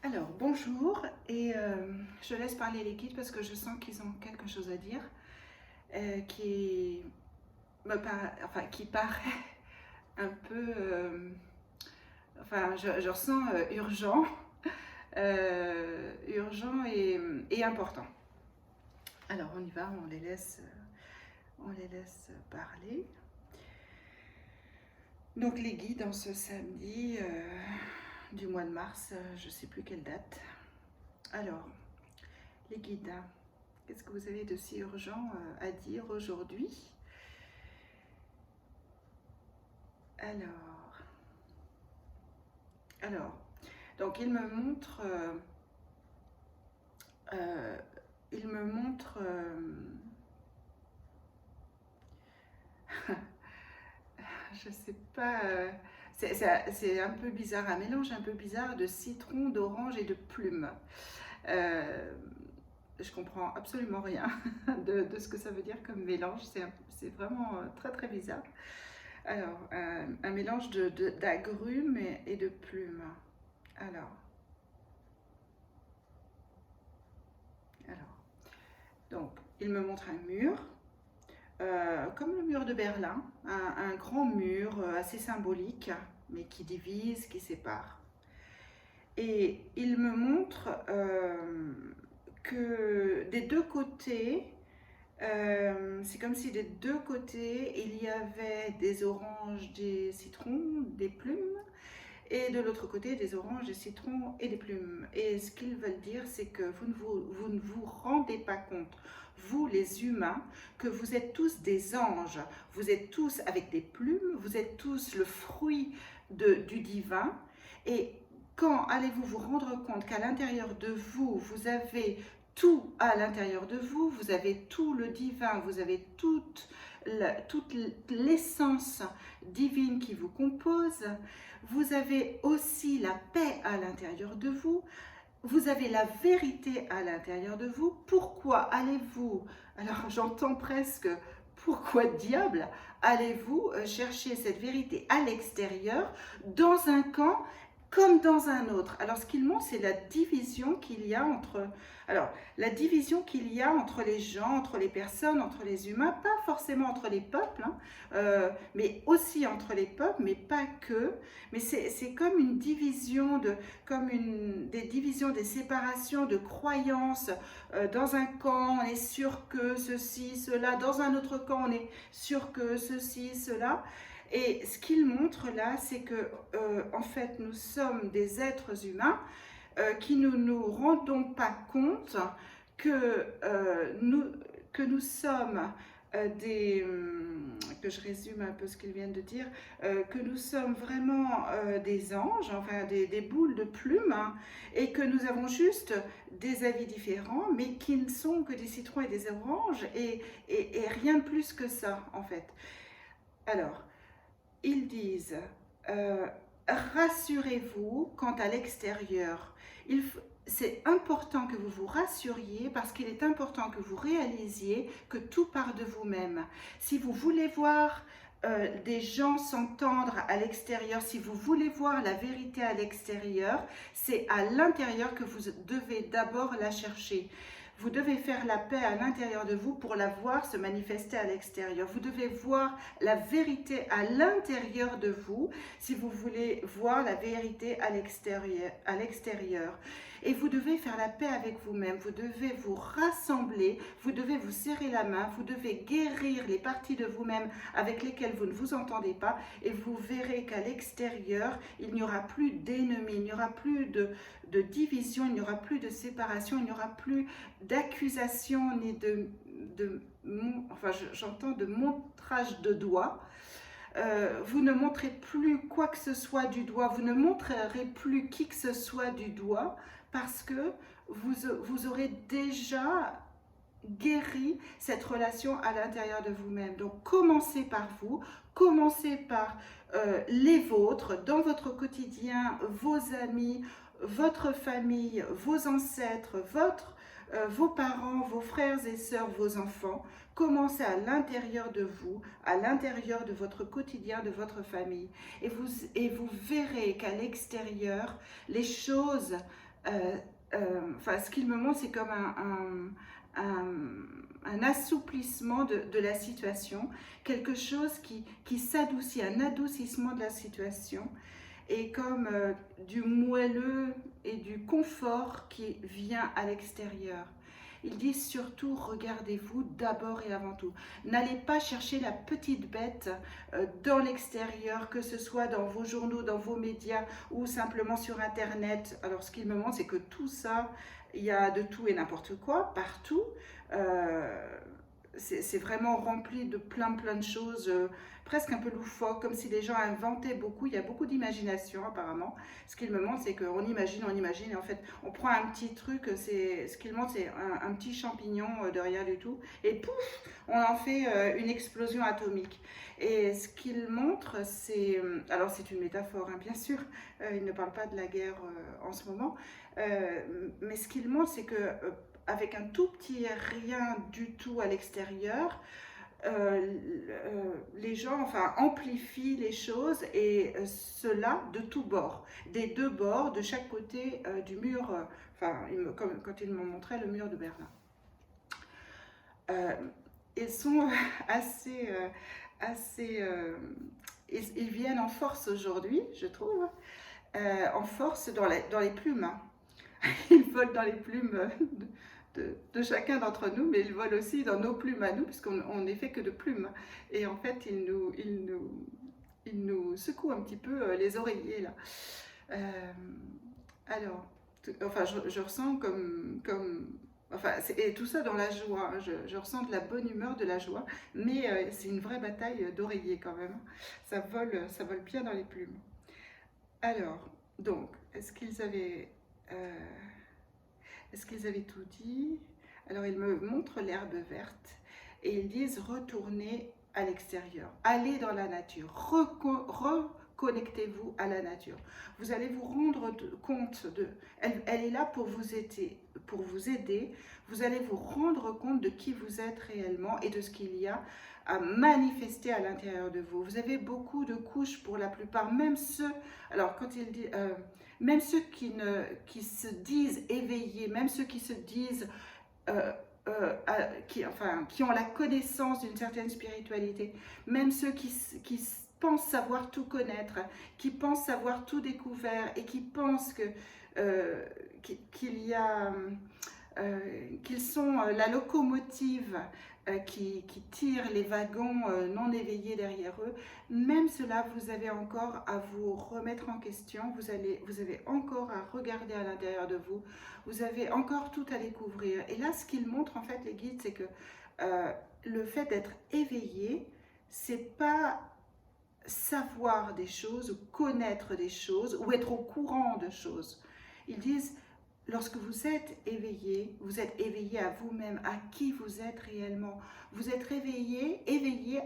Alors, bonjour, et je laisse parler les guides parce que je sens qu'ils ont quelque chose à dire qui qui paraît un peu, je ressens urgent, urgent et important. Alors, on y va, on les laisse parler. Donc, les guides en ce samedi du mois de mars, je ne sais plus quelle date. Alors, les guides, qu'est-ce que vous avez de si urgent à dire aujourd'hui? Alors, donc il me montre, je sais pas, c'est un peu bizarre, un mélange un peu bizarre de citron, d'orange et de plume. Je comprends absolument rien de ce que ça veut dire comme mélange, c'est vraiment très très bizarre. Alors, un mélange d'agrumes et de plumes. Alors, alors, donc, il me montre un mur, comme le mur de Berlin, un grand mur assez symbolique, mais qui divise, qui sépare. Et il me montre que des deux côtés, c'est comme si des deux côtés, il y avait des oranges, des citrons, des plumes, et de l'autre côté, des oranges, des citrons et des plumes. Et ce qu'ils veulent dire, c'est que vous ne vous rendez pas compte, vous les humains, que vous êtes tous des anges, vous êtes tous avec des plumes, vous êtes tous le fruit du divin. Et quand allez-vous vous rendre compte qu'à l'intérieur de vous, vous avez tout à l'intérieur de vous, vous avez tout le divin, vous avez toute l'essence divine qui vous compose, vous avez aussi la paix à l'intérieur de vous, vous avez la vérité à l'intérieur de vous. Pourquoi allez-vous, alors j'entends presque, pourquoi diable allez-vous chercher cette vérité à l'extérieur, dans un camp comme dans un autre? Alors ce qu'il montre, c'est la division qu'il y a entre... Alors, la division qu'il y a entre les gens, entre les personnes, entre les humains, pas forcément entre les peuples, mais aussi entre les peuples, mais pas que. Mais c'est comme une division, des divisions, des séparations de croyances. Dans un camp, on est sûr que ceci, cela. Dans un autre camp, on est sûr que ceci, cela. Et ce qu'il montre là, c'est que en fait, nous sommes des êtres humains qui ne nous rendons pas compte que, que nous sommes que je résume un peu ce qu'ils viennent de dire, que nous sommes vraiment des anges, enfin des boules de plumes, hein, et que nous avons juste des avis différents, mais qui ne sont que des citrons et des oranges, et rien de plus que ça, en fait. Alors, ils disent, rassurez-vous quant à l'extérieur. C'est important que vous vous rassuriez parce qu'il est important que vous réalisiez que tout part de vous-même. Si vous voulez voir des gens s'entendre à l'extérieur, si vous voulez voir la vérité à l'extérieur, c'est à l'intérieur que vous devez d'abord la chercher. Vous devez faire la paix à l'intérieur de vous pour la voir se manifester à l'extérieur. Vous devez voir la vérité à l'intérieur de vous si vous voulez voir la vérité à l'extérieur. Et vous devez faire la paix avec vous-même. Vous devez vous rassembler, vous devez vous serrer la main, vous devez guérir les parties de vous-même avec lesquelles vous ne vous entendez pas, et vous verrez qu'à l'extérieur, il n'y aura plus d'ennemis, il n'y aura plus de division, il n'y aura plus de séparation, il n'y aura plus d'accusation ni j'entends de montrage de doigts. Vous ne montrez plus quoi que ce soit du doigt, vous ne montrerez plus qui que ce soit du doigt, parce que vous aurez déjà guéri cette relation à l'intérieur de vous-même. Donc commencez par vous, commencez par les vôtres, dans votre quotidien, vos amis, votre famille, vos ancêtres, vos parents, vos frères et sœurs, vos enfants. Commencez à l'intérieur de vous, à l'intérieur de votre quotidien, de votre famille. Et vous verrez qu'à l'extérieur, les choses Enfin, ce qu'il me montre, c'est comme un assouplissement de la situation, quelque chose qui s'adoucit, un adoucissement de la situation, et comme du moelleux et du confort qui vient à l'extérieur. Il dit surtout, regardez-vous d'abord et avant tout. N'allez pas chercher la petite bête dans l'extérieur, que ce soit dans vos journaux, dans vos médias ou simplement sur Internet. Alors ce qu'il me montre, c'est que tout ça, il y a de tout et n'importe quoi, partout. C'est vraiment rempli de plein de choses, presque un peu loufoques, comme si les gens inventaient beaucoup. Il y a beaucoup d'imagination apparemment. Ce qu'il me montre, c'est qu'on imagine, et en fait, on prend un petit truc, ce qu'il montre, c'est un petit champignon de rien du tout, et pouf, on en fait une explosion atomique. Et ce qu'il montre, c'est, alors c'est une métaphore, hein, bien sûr, il ne parle pas de la guerre en ce moment, mais ce qu'il montre, c'est que avec un tout petit rien du tout à l'extérieur, les gens amplifient les choses, et cela de tous bords, des deux bords, de chaque côté du mur, comme quand ils m'ont montré le mur de Berlin. Ils sont assez, ils viennent en force aujourd'hui, je trouve, en force dans les plumes. Hein. Ils volent dans les plumes de chacun d'entre nous, mais ils volent aussi dans nos plumes à nous, puisqu'on n'est fait que de plumes. Et en fait, ils nous secouent un petit peu les oreillers, là. Alors, je ressens et tout ça dans la joie. Hein. Je ressens de la bonne humeur, de la joie, mais c'est une vraie bataille d'oreillers quand même. Ça vole bien dans les plumes. Alors, donc, est-ce qu'ils avaient tout dit? Alors, ils me montrent l'herbe verte et ils disent retournez à l'extérieur, allez dans la nature, reconnectez-vous à la nature. Vous allez vous rendre compte elle est là pour vous aider, Vous allez vous rendre compte de qui vous êtes réellement et de ce qu'il y a à manifester à l'intérieur de vous. Vous avez beaucoup de couches pour la plupart, même ceux, alors quand il dit, même ceux qui se disent éveillés, même ceux qui se disent, qui ont la connaissance d'une certaine spiritualité, même ceux qui pensent savoir tout connaître, qui pensent savoir tout découvert et qui pensent qu'ils sont la locomotive qui tire les wagons non éveillés derrière eux. Même cela, vous avez encore à vous remettre en question, vous avez encore à regarder à l'intérieur de vous, vous avez encore tout à découvrir. Et là, ce qu'ils montrent en fait, les guides, c'est que le fait d'être éveillé, c'est pas savoir des choses ou connaître des choses ou être au courant de choses. Ils disent, lorsque vous êtes éveillé à vous-même, à qui vous êtes réellement. Vous êtes éveillé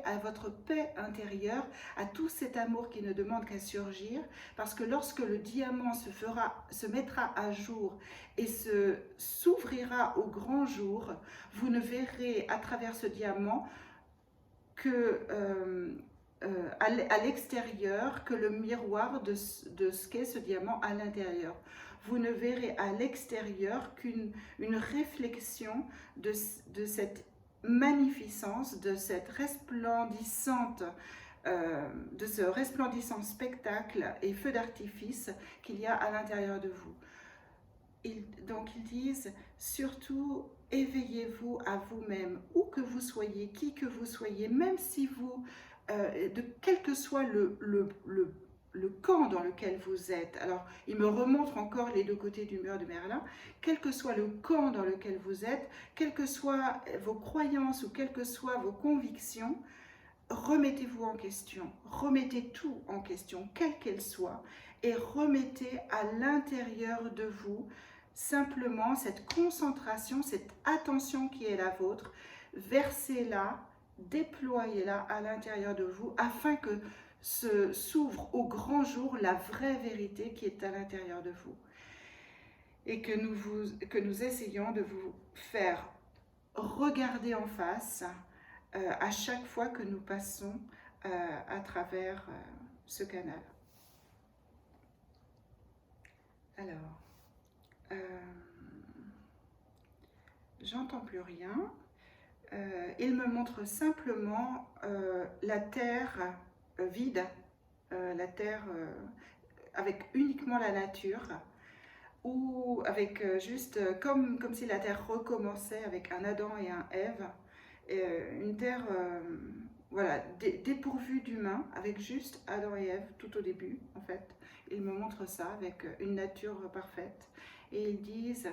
à votre paix intérieure, à tout cet amour qui ne demande qu'à surgir, parce que lorsque le diamant se mettra à jour et s'ouvrira au grand jour, vous ne verrez à travers ce diamant que à l'extérieur que le miroir de ce qu'est ce diamant à l'intérieur. Vous ne verrez à l'extérieur qu'une réflexion de cette magnificence, de cette resplendissante, de ce resplendissant spectacle et feu d'artifice qu'il y a à l'intérieur de vous. Donc ils disent, surtout éveillez-vous à vous-même, où que vous soyez, qui que vous soyez, même si vous, quel que soit le camp dans lequel vous êtes. Alors, il me remontre encore les deux côtés du mur de Merlin. Quel que soit le camp dans lequel vous êtes, quelles que soient vos croyances ou quelles que soient vos convictions, remettez-vous en question, remettez tout en question, quelle qu'elle soit, et remettez à l'intérieur de vous simplement cette concentration, cette attention qui est la vôtre, versez-la, déployez-la à l'intérieur de vous afin que s'ouvre au grand jour la vraie vérité qui est à l'intérieur de vous. Et que nous essayons de vous faire regarder en face à chaque fois que nous passons à travers ce canal. Alors, j'entends plus rien. Il me montre simplement la terre vide, la terre avec uniquement la nature, ou avec juste comme si la terre recommençait avec un Adam et un Ève, une terre voilà, dépourvue d'humains, avec juste Adam et Ève tout au début en fait. Ils me montrent ça avec une nature parfaite et ils disent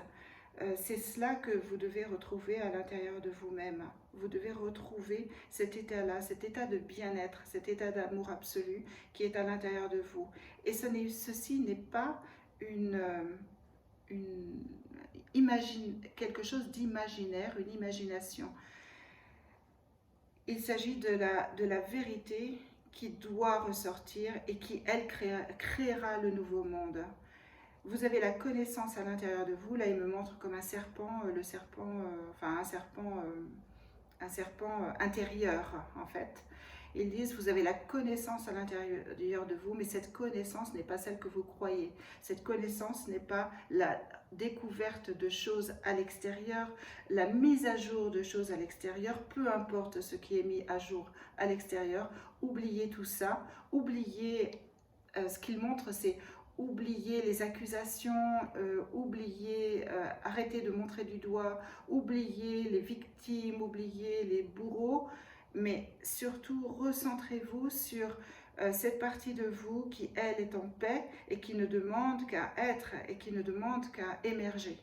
c'est cela que vous devez retrouver à l'intérieur de vous-même. Vous devez retrouver cet état-là, cet état de bien-être, cet état d'amour absolu qui est à l'intérieur de vous. Et ceci n'est pas quelque chose d'imaginaire, une imagination. Il s'agit de la vérité qui doit ressortir et qui, elle, créera le nouveau monde. Vous avez la connaissance à l'intérieur de vous. Là, il me montre comme un serpent, un serpent intérieur, en fait. Ils disent, vous avez la connaissance à l'intérieur de vous, mais cette connaissance n'est pas celle que vous croyez. Cette connaissance n'est pas la découverte de choses à l'extérieur, la mise à jour de choses à l'extérieur, peu importe ce qui est mis à jour à l'extérieur. Oubliez tout ça, oubliez ce qu'il montre, c'est oubliez les accusations, arrêtez de montrer du doigt, oubliez les victimes, oubliez les bourreaux, mais surtout recentrez-vous sur cette partie de vous qui, elle, est en paix et qui ne demande qu'à être et qui ne demande qu'à émerger.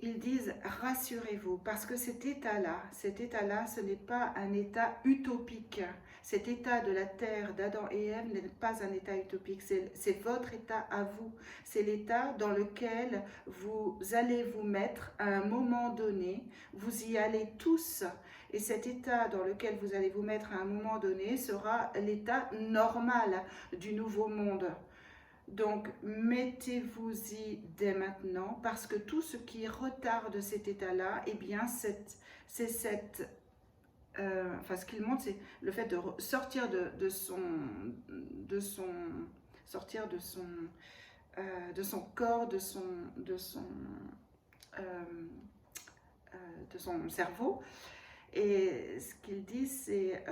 Ils disent rassurez-vous, parce que cet état-là, ce n'est pas un état utopique. Cet état de la terre d'Adam et Ève n'est pas un état utopique, c'est votre état à vous. C'est l'état dans lequel vous allez vous mettre à un moment donné, vous y allez tous. Et cet état dans lequel vous allez vous mettre à un moment donné sera l'état normal du nouveau monde. Donc, mettez-vous-y dès maintenant, parce que tout ce qui retarde cet état-là, eh bien, ce qu'il montre, c'est le fait de sortir de son corps, de son cerveau. Et ce qu'il dit, c'est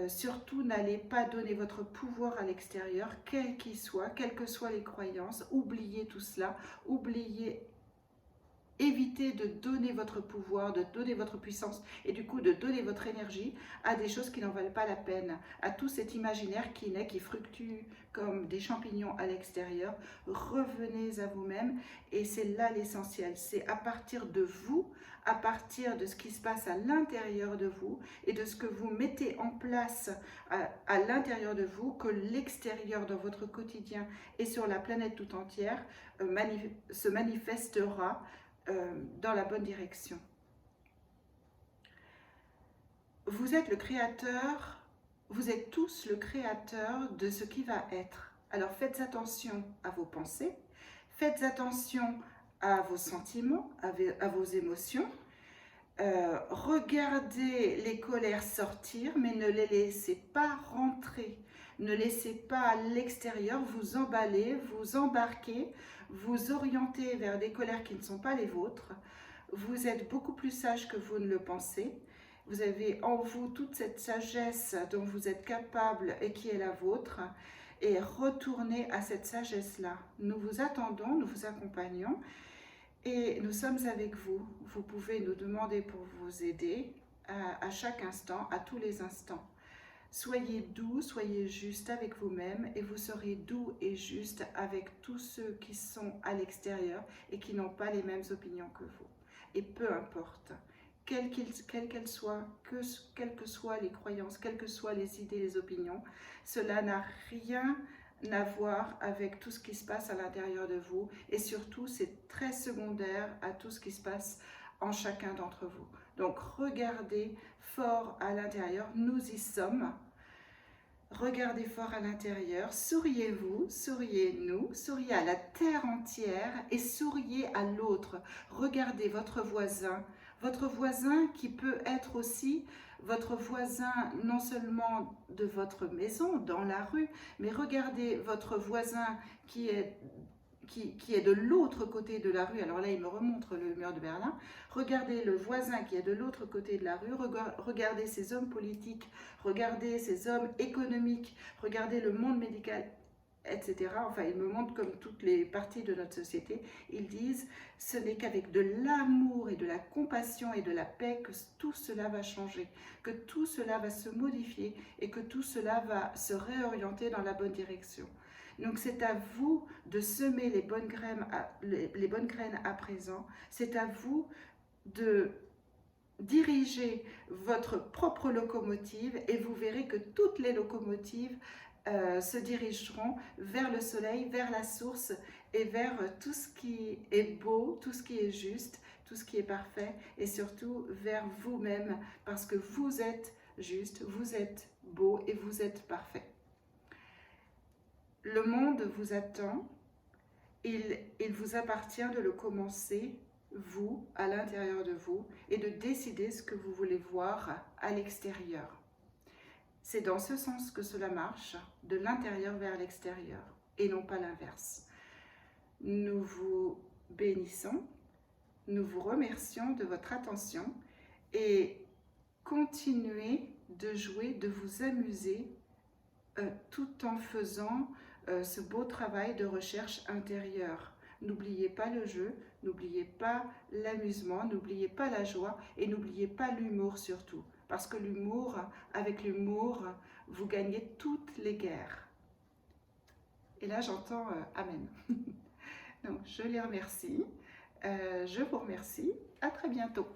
surtout n'allez pas donner votre pouvoir à l'extérieur, quel qu'il soit, quelles que soient les croyances, oubliez tout cela, évitez de donner votre pouvoir, de donner votre puissance et du coup de donner votre énergie à des choses qui n'en valent pas la peine, à tout cet imaginaire qui naît, qui fluctue comme des champignons à l'extérieur. Revenez à vous-même et c'est là l'essentiel, c'est à partir de vous, à partir de ce qui se passe à l'intérieur de vous et de ce que vous mettez en place à l'intérieur de vous que l'extérieur dans votre quotidien et sur la planète tout entière se manifestera dans la bonne direction. Vous êtes le créateur, vous êtes tous le créateur de ce qui va être. Alors faites attention à vos pensées, faites attention à vos sentiments, à vos émotions. Regardez les colères sortir, mais ne les laissez pas rentrer. Ne laissez pas à l'extérieur vous emballer, vous embarquer, vous orienter vers des colères qui ne sont pas les vôtres. Vous êtes beaucoup plus sage que vous ne le pensez. Vous avez en vous toute cette sagesse dont vous êtes capable et qui est la vôtre. Et retournez à cette sagesse-là. Nous vous attendons, nous vous accompagnons. Et nous sommes avec vous. Vous pouvez nous demander pour vous aider à chaque instant, à tous les instants. Soyez doux, soyez juste avec vous-même et vous serez doux et juste avec tous ceux qui sont à l'extérieur et qui n'ont pas les mêmes opinions que vous. Et peu importe, quelles qu'elles soient, quelles que soient les croyances, quelles que soient les idées, les opinions, cela n'a rien à voir avec tout ce qui se passe à l'intérieur de vous et surtout c'est très secondaire à tout ce qui se passe en chacun d'entre vous. Donc regardez fort à l'intérieur, nous y sommes. Regardez fort à l'intérieur, souriez-vous, souriez-nous, souriez à la terre entière et souriez à l'autre. Regardez votre voisin qui peut être aussi votre voisin non seulement de votre maison, dans la rue, mais regardez votre voisin qui est qui est de l'autre côté de la rue, alors là il me remontre le mur de Berlin, regardez le voisin qui est de l'autre côté de la rue, regardez ces hommes politiques, regardez ces hommes économiques, regardez le monde médical, etc. Enfin, ils me montrent comme toutes les parties de notre société. Ils disent, ce n'est qu'avec de l'amour et de la compassion et de la paix que tout cela va changer, que tout cela va se modifier et que tout cela va se réorienter dans la bonne direction. Donc c'est à vous de semer les bonnes graines à présent, c'est à vous de diriger votre propre locomotive et vous verrez que toutes les locomotives se dirigeront vers le soleil, vers la source et vers tout ce qui est beau, tout ce qui est juste, tout ce qui est parfait et surtout vers vous-même parce que vous êtes juste, vous êtes beau et vous êtes parfait. Le monde vous attend, il vous appartient de le commencer, vous, à l'intérieur de vous, et de décider ce que vous voulez voir à l'extérieur. C'est dans ce sens que cela marche, de l'intérieur vers l'extérieur, et non pas l'inverse. Nous vous bénissons, nous vous remercions de votre attention, et continuez de jouer, de vous amuser, tout en faisant ce beau travail de recherche intérieure. N'oubliez pas le jeu, n'oubliez pas l'amusement, n'oubliez pas la joie et n'oubliez pas l'humour surtout. Parce que l'humour, avec l'humour, vous gagnez toutes les guerres. Et là j'entends Amen. Donc je les remercie, je vous remercie, à très bientôt.